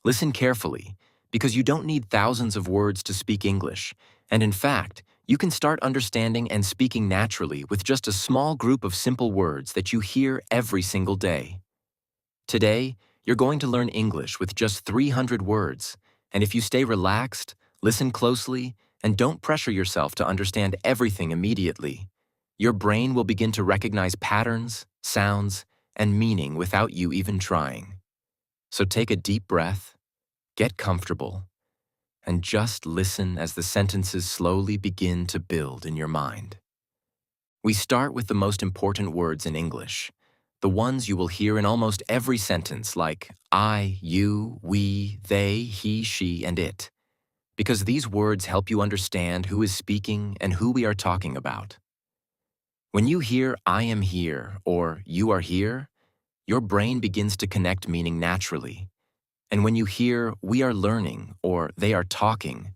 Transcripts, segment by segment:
Listen carefully, because you don't need thousands of words to speak English, and in fact, you can start understanding and speaking naturally with just a small group of simple words that you hear every single day. Today, you're going to learn English with just 300 words, and if you stay relaxed, listen closely, and don't pressure yourself to understand everything immediately, your brain will begin to recognize patterns, sounds, and meaning without you even trying. So take a deep breath, get comfortable, and just listen as the sentences slowly begin to build in your mind. We start with the most important words in English, the ones you will hear in almost every sentence like I, you, we, they, he, she, and it, because these words help you understand who is speaking and who we are talking about. When you hear I am here or you are here, your brain begins to connect meaning naturally. And when you hear we are learning or they are talking,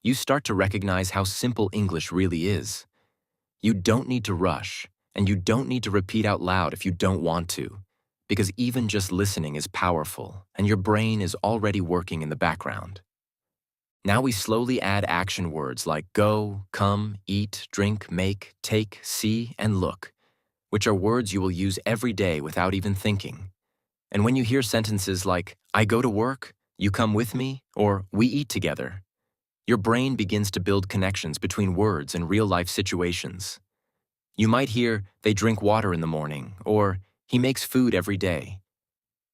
you start to recognize how simple English really is. You don't need to rush, and you don't need to repeat out loud if you don't want to, because even just listening is powerful, and your brain is already working in the background. Now we slowly add action words like go, come, eat, drink, make, take, see, and look, which are words you will use every day without even thinking. And when you hear sentences like, I go to work, you come with me, or we eat together, your brain begins to build connections between words and real-life situations. You might hear, they drink water in the morning, or he makes food every day.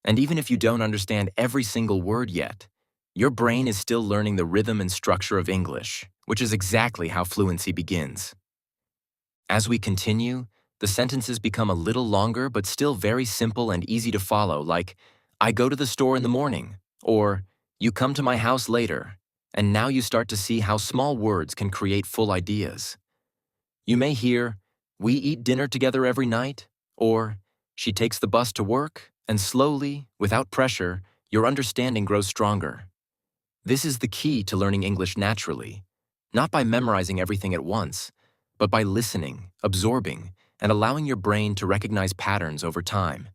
And even if you don't understand every single word yet, your brain is still learning the rhythm and structure of English, which is exactly how fluency begins. As we continue, the sentences become a little longer but still very simple and easy to follow, like, I go to the store in the morning, or you come to my house later, and now you start to see how small words can create full ideas. You may hear, we eat dinner together every night, or she takes the bus to work, and slowly, without pressure, your understanding grows stronger. This is the key to learning English naturally, not by memorizing everything at once, but by listening, absorbing, and allowing your brain to recognize patterns over time.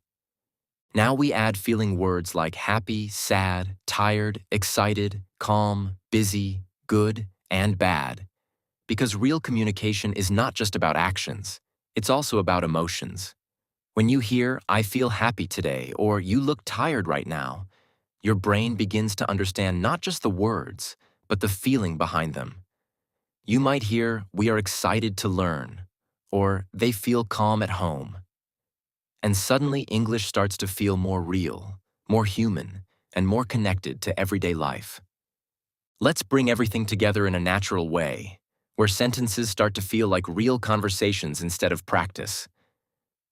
Now we add feeling words like happy, sad, tired, excited, calm, busy, good, and bad, because real communication is not just about actions, it's also about emotions. When you hear, I feel happy today, or you look tired right now, your brain begins to understand not just the words, but the feeling behind them. You might hear, we are excited to learn, or they feel calm at home. And suddenly English starts to feel more real, more human, and more connected to everyday life. Let's bring everything together in a natural way, where sentences start to feel like real conversations instead of practice.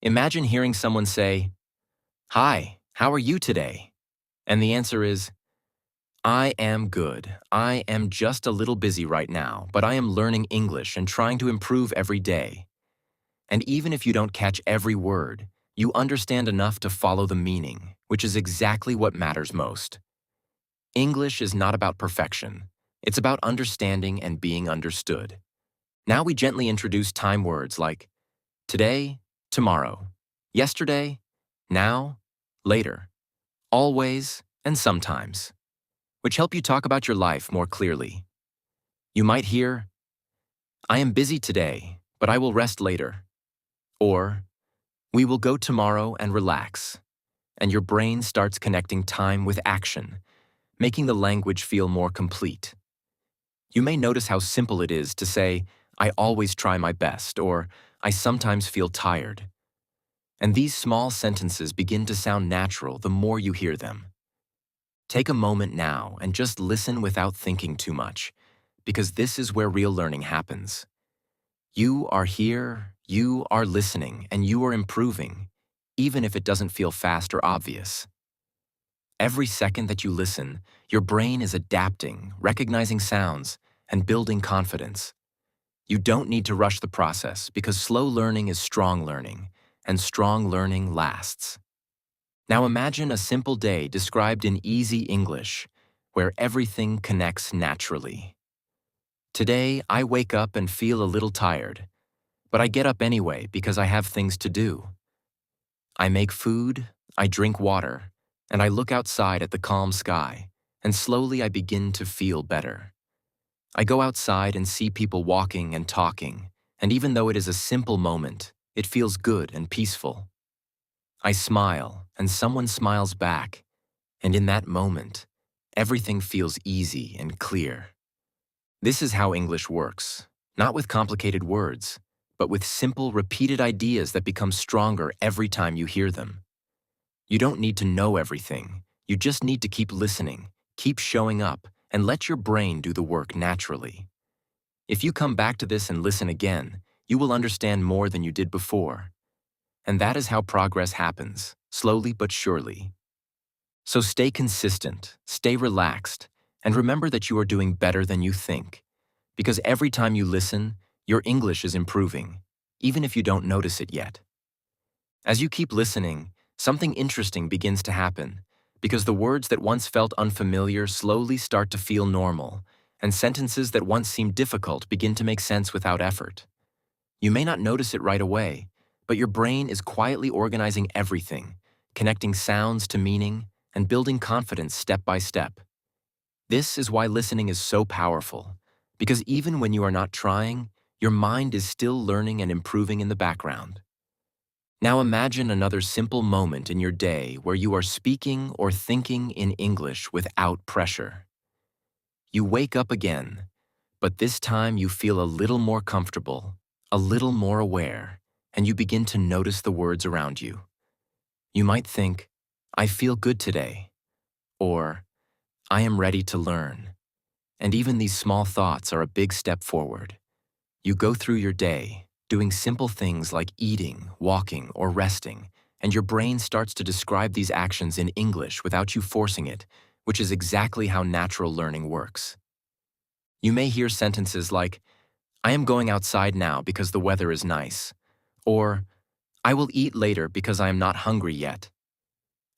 Imagine hearing someone say, Hi, how are you today? And the answer is, I am good. I am just a little busy right now, but I am learning English and trying to improve every day. And even if you don't catch every word, you understand enough to follow the meaning, which is exactly what matters most. English is not about perfection. It's about understanding and being understood. Now we gently introduce time words like today, tomorrow, yesterday, now, later, always, and sometimes, which help you talk about your life more clearly. You might hear, I am busy today, but I will rest later. Or, we will go tomorrow and relax. And your brain starts connecting time with action, making the language feel more complete. You may notice how simple it is to say, I always try my best, or I sometimes feel tired. And these small sentences begin to sound natural the more you hear them. Take a moment now and just listen without thinking too much, because this is where real learning happens. You are here, you are listening, and you are improving, even if it doesn't feel fast or obvious. Every second that you listen, your brain is adapting, recognizing sounds, and building confidence. You don't need to rush the process because slow learning is strong learning, and strong learning lasts. Now imagine a simple day described in easy English, where everything connects naturally. Today, I wake up and feel a little tired, but I get up anyway because I have things to do. I make food, I drink water, and I look outside at the calm sky, and slowly I begin to feel better. I go outside and see people walking and talking, and even though it is a simple moment, it feels good and peaceful. I smile, and someone smiles back, and in that moment, everything feels easy and clear. This is how English works, not with complicated words, but with simple, repeated ideas that become stronger every time you hear them. You don't need to know everything. You just need to keep listening, keep showing up, and let your brain do the work naturally. If you come back to this and listen again, you will understand more than you did before. And that is how progress happens, slowly but surely. So stay consistent, stay relaxed, and remember that you are doing better than you think. Because every time you listen, your English is improving, even if you don't notice it yet. As you keep listening, something interesting begins to happen, because the words that once felt unfamiliar slowly start to feel normal, and sentences that once seemed difficult begin to make sense without effort. You may not notice it right away, but your brain is quietly organizing everything, connecting sounds to meaning, and building confidence step by step. This is why listening is so powerful, because even when you are not trying, your mind is still learning and improving in the background. Now imagine another simple moment in your day where you are speaking or thinking in English without pressure. You wake up again, but this time you feel a little more comfortable, a little more aware, and you begin to notice the words around you. You might think, I feel good today, or I am ready to learn. And even these small thoughts are a big step forward. You go through your day, doing simple things like eating, walking, or resting, and your brain starts to describe these actions in English without you forcing it, which is exactly how natural learning works. You may hear sentences like, I am going outside now because the weather is nice, or I will eat later because I am not hungry yet.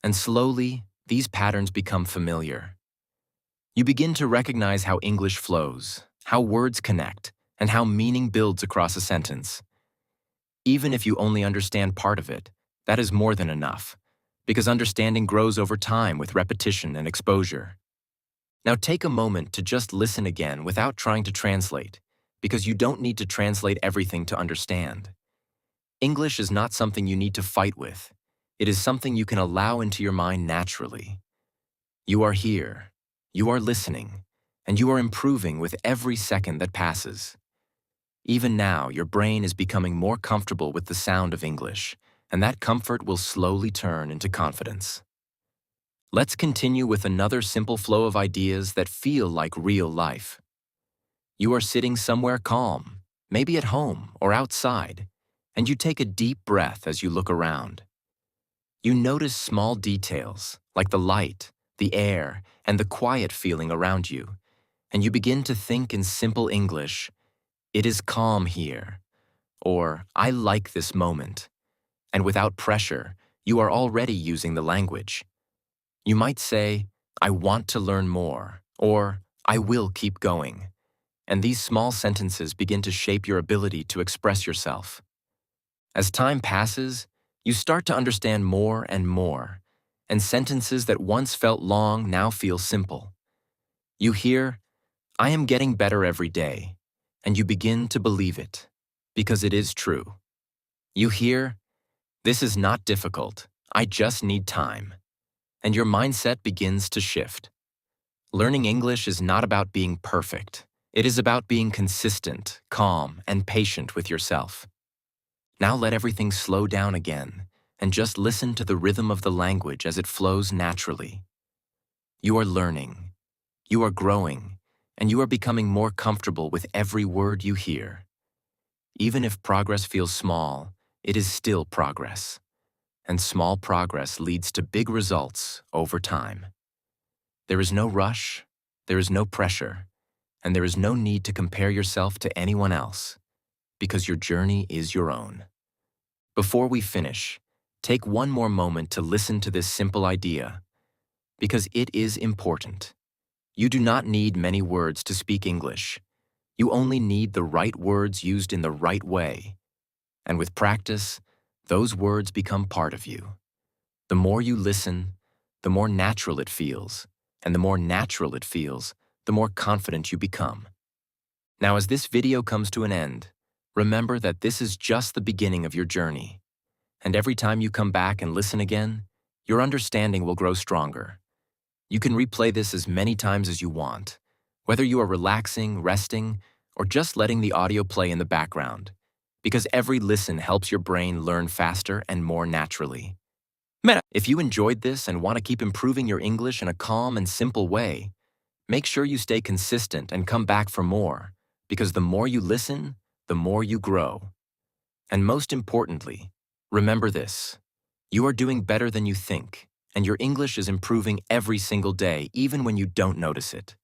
And slowly, these patterns become familiar. You begin to recognize how English flows, how words connect, and how meaning builds across a sentence. Even if you only understand part of it, that is more than enough, because understanding grows over time with repetition and exposure. Now take a moment to just listen again without trying to translate, because you don't need to translate everything to understand. English is not something you need to fight with. It is something you can allow into your mind naturally. You are here, you are listening, and you are improving with every second that passes. Even now, your brain is becoming more comfortable with the sound of English, and that comfort will slowly turn into confidence. Let's continue with another simple flow of ideas that feel like real life. You are sitting somewhere calm, maybe at home or outside, and you take a deep breath as you look around. You notice small details, like the light, the air, and the quiet feeling around you, and you begin to think in simple English, it is calm here, or I like this moment. And without pressure, you are already using the language. You might say, I want to learn more, or I will keep going. And these small sentences begin to shape your ability to express yourself. As time passes, you start to understand more and more, and sentences that once felt long now feel simple. You hear, I am getting better every day, and you begin to believe it, because it is true. You hear, this is not difficult, I just need time, and your mindset begins to shift. Learning English is not about being perfect. It is about being consistent, calm, and patient with yourself. Now let everything slow down again, and just listen to the rhythm of the language as it flows naturally. You are learning, you are growing, and you are becoming more comfortable with every word you hear. Even if progress feels small, it is still progress. And small progress leads to big results over time. There is no rush, there is no pressure, and there is no need to compare yourself to anyone else, because your journey is your own. Before we finish, take one more moment to listen to this simple idea, because it is important. You do not need many words to speak English. You only need the right words used in the right way. And with practice, those words become part of you. The more you listen, the more natural it feels, And the more natural it feels, the more confident you become. Now, as this video comes to an end, remember that this is just the beginning of your journey. And every time you come back and listen again, your understanding will grow stronger. You can replay this as many times as you want, whether you are relaxing, resting, or just letting the audio play in the background, because every listen helps your brain learn faster and more naturally. If you enjoyed this and want to keep improving your English in a calm and simple way, make sure you stay consistent and come back for more, because the more you listen, the more you grow. And most importantly, remember this: you are doing better than you think, and your English is improving every single day, even when you don't notice it.